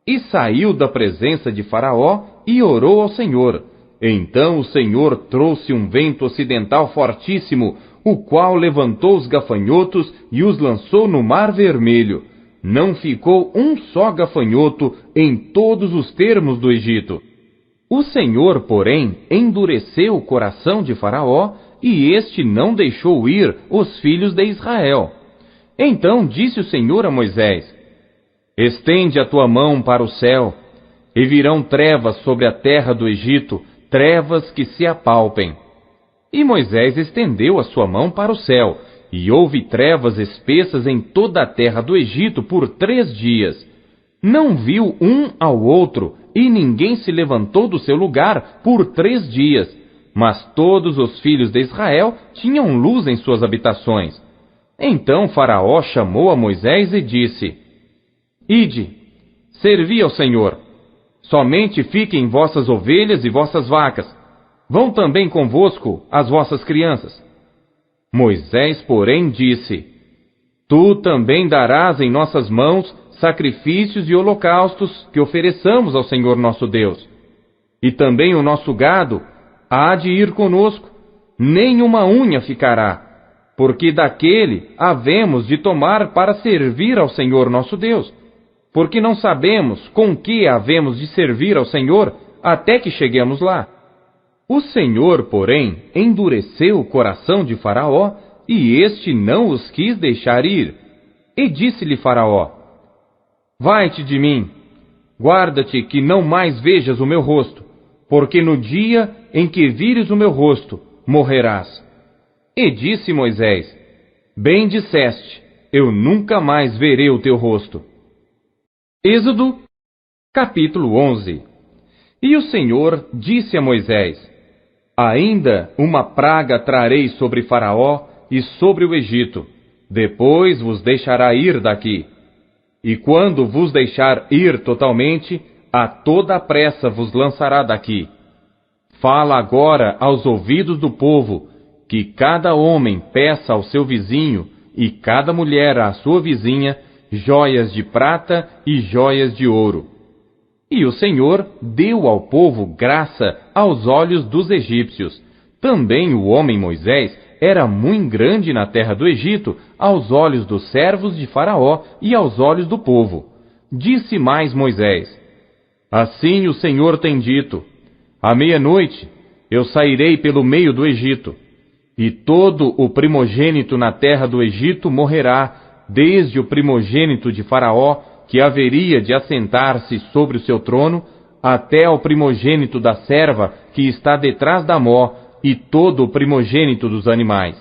E saiu da presença de Faraó e orou ao Senhor. Então o Senhor trouxe um vento ocidental fortíssimo, o qual levantou os gafanhotos e os lançou no Mar Vermelho. Não ficou um só gafanhoto em todos os termos do Egito. O Senhor, porém, endureceu o coração de Faraó, e este não deixou ir os filhos de Israel. Então disse o Senhor a Moisés: Estende a tua mão para o céu, e virão trevas sobre a terra do Egito, trevas que se apalpem. E Moisés estendeu a sua mão para o céu, e houve trevas espessas em toda a terra do Egito por 3 dias. Não viu um ao outro, e ninguém se levantou do seu lugar por 3 dias. Mas todos os filhos de Israel tinham luz em suas habitações. Então Faraó chamou a Moisés e disse: Ide, servi ao Senhor. Somente fiquem vossas ovelhas e vossas vacas. Vão também convosco as vossas crianças. Moisés, porém, disse: Tu também darás em nossas mãos sacrifícios e holocaustos que ofereçamos ao Senhor nosso Deus. E também o nosso gado há de ir conosco, nem uma unha ficará, porque daquele havemos de tomar para servir ao Senhor nosso Deus, porque não sabemos com que havemos de servir ao Senhor até que cheguemos lá. O Senhor, porém, endureceu o coração de Faraó, e este não os quis deixar ir. E disse-lhe Faraó: Vai-te de mim, guarda-te que não mais vejas o meu rosto, porque no dia em que vires o meu rosto, morrerás. E disse Moisés: Bem disseste, eu nunca mais verei o teu rosto. Êxodo, capítulo 11. E o Senhor disse a Moisés: Ainda uma praga trarei sobre Faraó e sobre o Egito, depois vos deixará ir daqui. E quando vos deixar ir totalmente, a toda pressa vos lançará daqui. Fala agora aos ouvidos do povo, que cada homem peça ao seu vizinho, e cada mulher à sua vizinha, joias de prata e joias de ouro. E o Senhor deu ao povo graça aos olhos dos egípcios. Também o homem Moisés era muito grande na terra do Egito, aos olhos dos servos de Faraó e aos olhos do povo. Disse mais Moisés: Assim o Senhor tem dito: À meia-noite eu sairei pelo meio do Egito, e todo o primogênito na terra do Egito morrerá, desde o primogênito de Faraó, que haveria de assentar-se sobre o seu trono, até ao primogênito da serva que está detrás da mó, e todo o primogênito dos animais.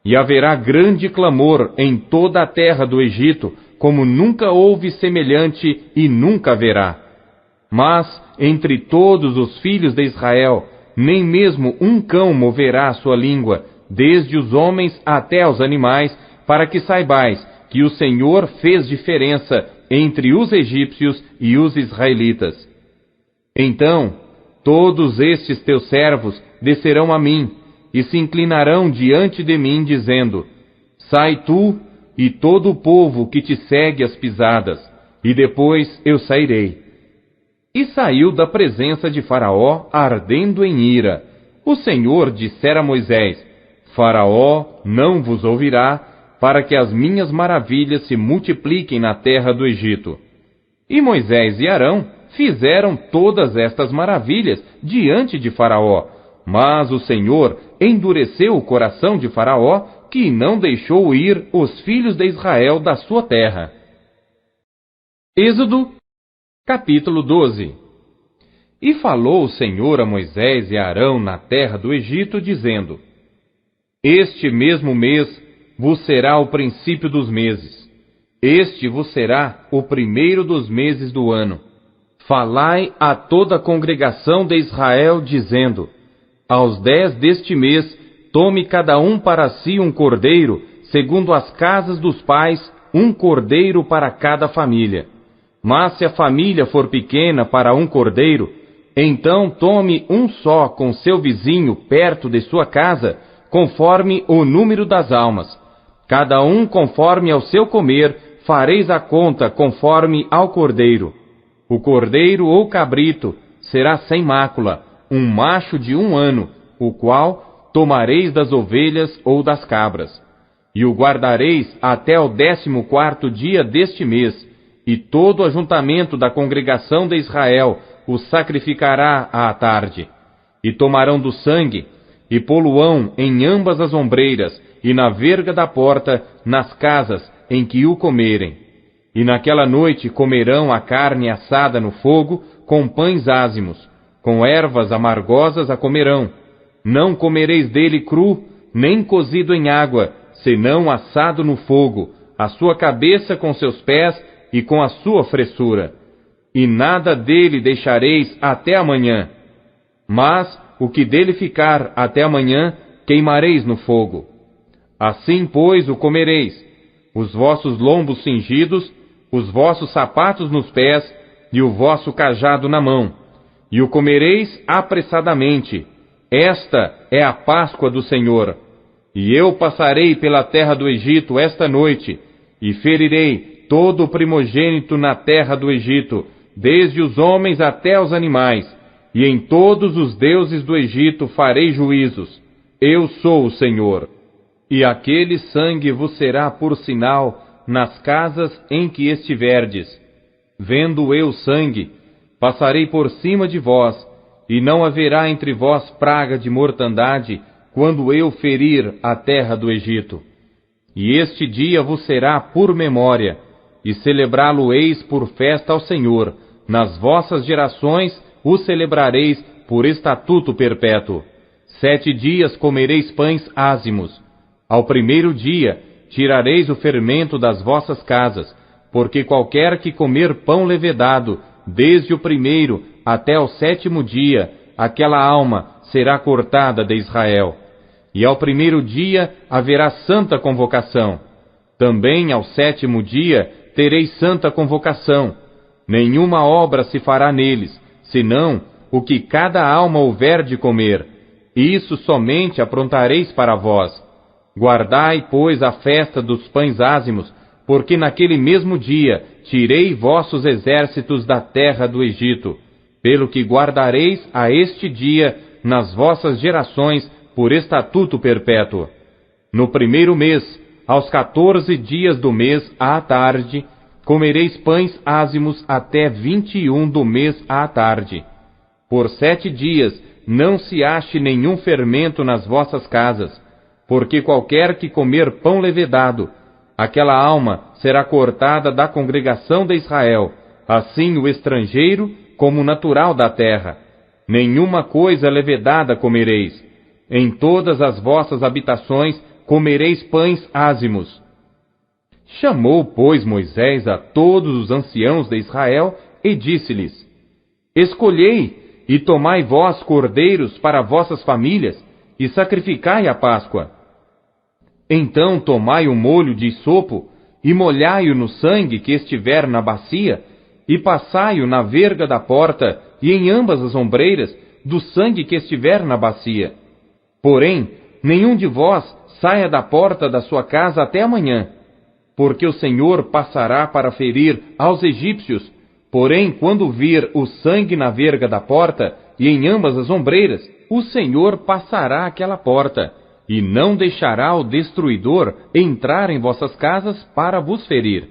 E haverá grande clamor em toda a terra do Egito, como nunca houve semelhante e nunca haverá. Mas, entre todos os filhos de Israel, nem mesmo um cão moverá a sua língua, desde os homens até aos animais, para que saibais que o Senhor fez diferença entre os egípcios e os israelitas. Então, todos estes teus servos descerão a mim, e se inclinarão diante de mim, dizendo: Sai tu e todo o povo que te segue as pisadas, e depois eu sairei. E saiu da presença de Faraó, ardendo em ira. O Senhor dissera a Moisés: Faraó não vos ouvirá, para que as minhas maravilhas se multipliquem na terra do Egito. E Moisés e Arão fizeram todas estas maravilhas diante de Faraó, mas o Senhor endureceu o coração de Faraó, que não deixou ir os filhos de Israel da sua terra. Êxodo, capítulo 12. E falou o Senhor a Moisés e a Arão na terra do Egito, dizendo: Este mesmo mês vos será o princípio dos meses. Este vos será o primeiro dos meses do ano. Falai a toda a congregação de Israel, dizendo: Aos 10 deste mês, tome cada um para si um cordeiro, segundo as casas dos pais, um cordeiro para cada família. Mas se a família for pequena para um cordeiro, então tome um só com seu vizinho perto de sua casa, conforme o número das almas. Cada um conforme ao seu comer, fareis a conta conforme ao cordeiro. O cordeiro ou cabrito será sem mácula, um macho de 1 ano, o qual tomareis das ovelhas ou das cabras. E o guardareis até o 14º dia deste mês, e todo o ajuntamento da congregação de Israel o sacrificará à tarde. E tomarão do sangue, e poluão em ambas as ombreiras, e na verga da porta, nas casas em que o comerem. E naquela noite comerão a carne assada no fogo, com pães ázimos, com ervas amargosas a comerão. Não comereis dele cru, nem cozido em água, senão assado no fogo, a sua cabeça com seus pés e com a sua fressura. E nada dele deixareis até amanhã. Mas o que dele ficar até amanhã, queimareis no fogo. Assim, pois, o comereis, os vossos lombos cingidos, os vossos sapatos nos pés e o vosso cajado na mão, e o comereis apressadamente. Esta é a Páscoa do Senhor. E eu passarei pela terra do Egito esta noite, e ferirei todo o primogênito na terra do Egito, desde os homens até os animais, e em todos os deuses do Egito farei juízos. Eu sou o Senhor. E aquele sangue vos será por sinal nas casas em que estiverdes. Vendo eu sangue, passarei por cima de vós, e não haverá entre vós praga de mortandade, quando eu ferir a terra do Egito. E este dia vos será por memória, e celebrá-lo-eis por festa ao Senhor. Nas vossas gerações o celebrareis por estatuto perpétuo. 7 dias comereis pães ázimos. Ao 1º dia tirareis o fermento das vossas casas, porque qualquer que comer pão levedado, desde o 1º até o 7º dia, aquela alma será cortada de Israel. E ao 1º dia haverá santa convocação. Também ao 7º dia tereis santa convocação. Nenhuma obra se fará neles, senão o que cada alma houver de comer. Isso somente aprontareis para vós. Guardai, pois, a festa dos pães ázimos, porque naquele mesmo dia tirei vossos exércitos da terra do Egito, pelo que guardareis a este dia nas vossas gerações por estatuto perpétuo. No 1º mês, aos 14 dias do mês à tarde, comereis pães ázimos até 21 do mês à tarde. Por 7 dias não se ache nenhum fermento nas vossas casas, porque qualquer que comer pão levedado, aquela alma será cortada da congregação de Israel, assim o estrangeiro como o natural da terra. Nenhuma coisa levedada comereis. Em todas as vossas habitações comereis pães ázimos. Chamou, pois, Moisés a todos os anciãos de Israel e disse-lhes: Escolhei e tomai vós cordeiros para vossas famílias e sacrificai a Páscoa. Então tomai o molho de sopo e molhai-o no sangue que estiver na bacia e passai-o na verga da porta e em ambas as ombreiras do sangue que estiver na bacia. Porém, nenhum de vós saia da porta da sua casa até amanhã, porque o Senhor passará para ferir aos egípcios. Porém, quando vir o sangue na verga da porta e em ambas as ombreiras, o Senhor passará aquela porta, e não deixará o destruidor entrar em vossas casas para vos ferir.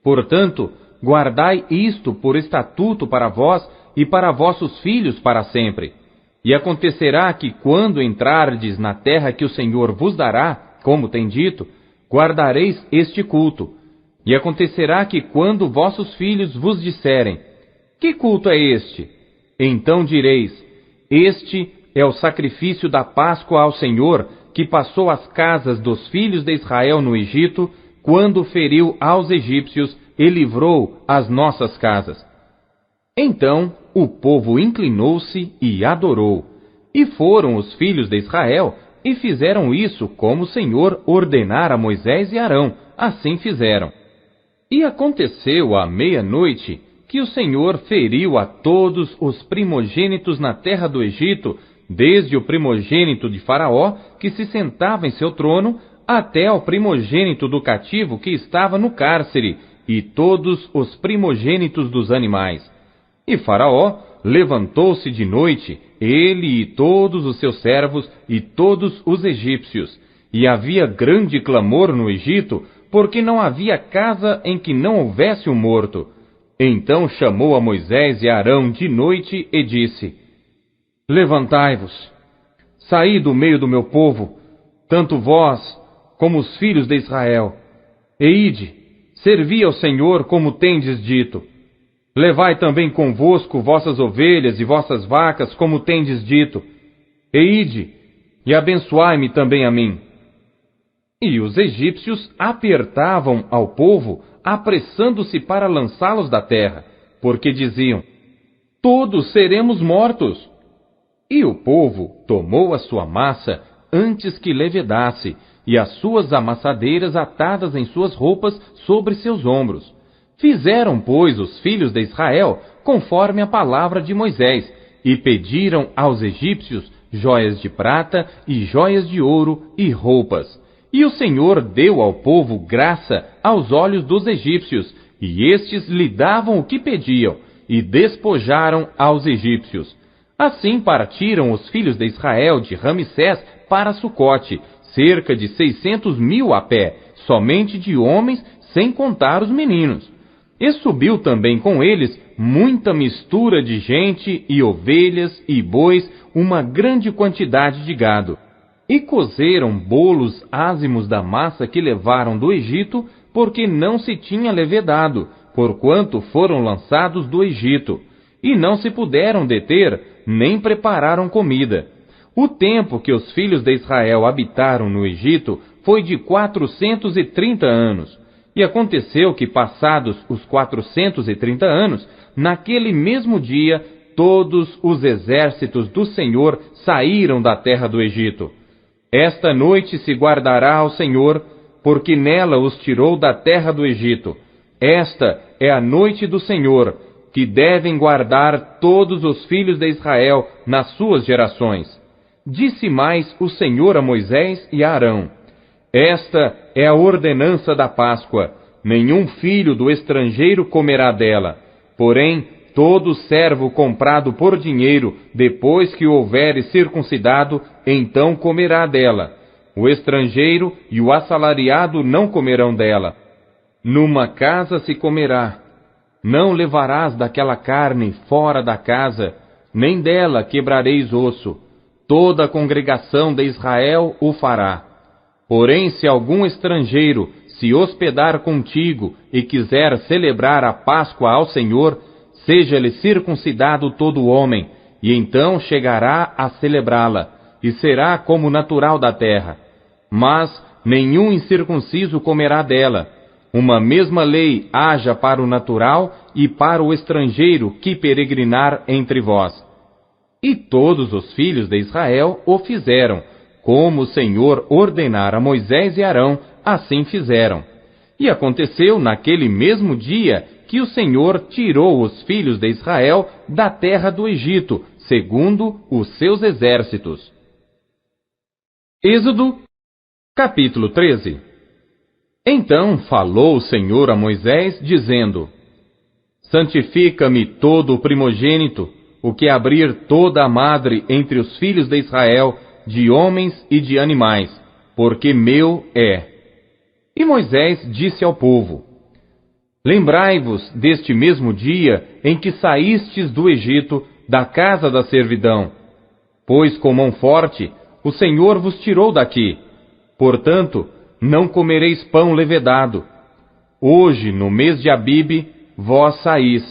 Portanto, guardai isto por estatuto para vós e para vossos filhos para sempre. E acontecerá que, quando entrardes na terra que o Senhor vos dará, como tem dito, guardareis este culto. E acontecerá que, quando vossos filhos vos disserem: Que culto é este? Então direis: Este é o sacrifício da Páscoa ao Senhor, que passou as casas dos filhos de Israel no Egito, quando feriu aos egípcios e livrou as nossas casas. Então o povo inclinou-se e adorou. E foram os filhos de Israel e fizeram isso como o Senhor ordenara a Moisés e Arão. Assim fizeram. E aconteceu à meia-noite que o Senhor feriu a todos os primogênitos na terra do Egito, desde o primogênito de Faraó, que se sentava em seu trono, até ao primogênito do cativo que estava no cárcere, e todos os primogênitos dos animais. E Faraó levantou-se de noite, ele e todos os seus servos e todos os egípcios, e havia grande clamor no Egito, porque não havia casa em que não houvesse um morto. Então chamou a Moisés e a Arão de noite e disse: Levantai-vos, saí do meio do meu povo, tanto vós como os filhos de Israel, e ide, servi ao Senhor como tendes dito. Levai também convosco vossas ovelhas e vossas vacas, como tendes dito, e ide, e abençoai-me também a mim. E os egípcios apertavam ao povo, apressando-se para lançá-los da terra, porque diziam: todos seremos mortos. E o povo tomou a sua massa antes que levedasse, e as suas amassadeiras atadas em suas roupas sobre seus ombros. Fizeram, pois, os filhos de Israel conforme a palavra de Moisés, e pediram aos egípcios joias de prata e joias de ouro e roupas. E o Senhor deu ao povo graça aos olhos dos egípcios, e estes lhe davam o que pediam, e despojaram aos egípcios. Assim partiram os filhos de Israel de Ramsés para Sucote, cerca de 600.000 a pé, somente de homens, sem contar os meninos. E subiu também com eles muita mistura de gente, e ovelhas, e bois, uma grande quantidade de gado. E cozeram bolos ázimos da massa que levaram do Egito, porque não se tinha levedado, porquanto foram lançados do Egito. E não se puderam deter, nem prepararam comida. O tempo que os filhos de Israel habitaram no Egito foi de 430 anos. E aconteceu que, passados os 430 anos, naquele mesmo dia, todos os exércitos do Senhor saíram da terra do Egito. Esta noite se guardará ao Senhor, porque nela os tirou da terra do Egito. Esta é a noite do Senhor, que devem guardar todos os filhos de Israel nas suas gerações. Disse mais o Senhor a Moisés e a Arão: Esta é a ordenança da Páscoa. Nenhum filho do estrangeiro comerá dela. Porém, todo servo comprado por dinheiro, depois que o houveres circuncidado, então comerá dela. O estrangeiro e o assalariado não comerão dela. Numa casa se comerá. Não levarás daquela carne fora da casa, nem dela quebrareis osso. Toda a congregação de Israel o fará. Porém, se algum estrangeiro se hospedar contigo e quiser celebrar a Páscoa ao Senhor, seja-lhe circuncidado todo homem, e então chegará a celebrá-la, e será como natural da terra. Mas nenhum incircunciso comerá dela. Uma mesma lei haja para o natural e para o estrangeiro que peregrinar entre vós. E todos os filhos de Israel o fizeram, como o Senhor ordenara a Moisés e Arão, assim fizeram. E aconteceu naquele mesmo dia que o Senhor tirou os filhos de Israel da terra do Egito, segundo os seus exércitos. Êxodo, capítulo 13. Então falou o Senhor a Moisés, dizendo: Santifica-me todo o primogênito, o que abrir toda a madre entre os filhos de Israel, de homens e de animais, porque meu é. E Moisés disse ao povo: Lembrai-vos deste mesmo dia em que saístes do Egito, da casa da servidão. Pois com mão forte o Senhor vos tirou daqui. Portanto, não comereis pão levedado. Hoje, no mês de Abibe, vós saís.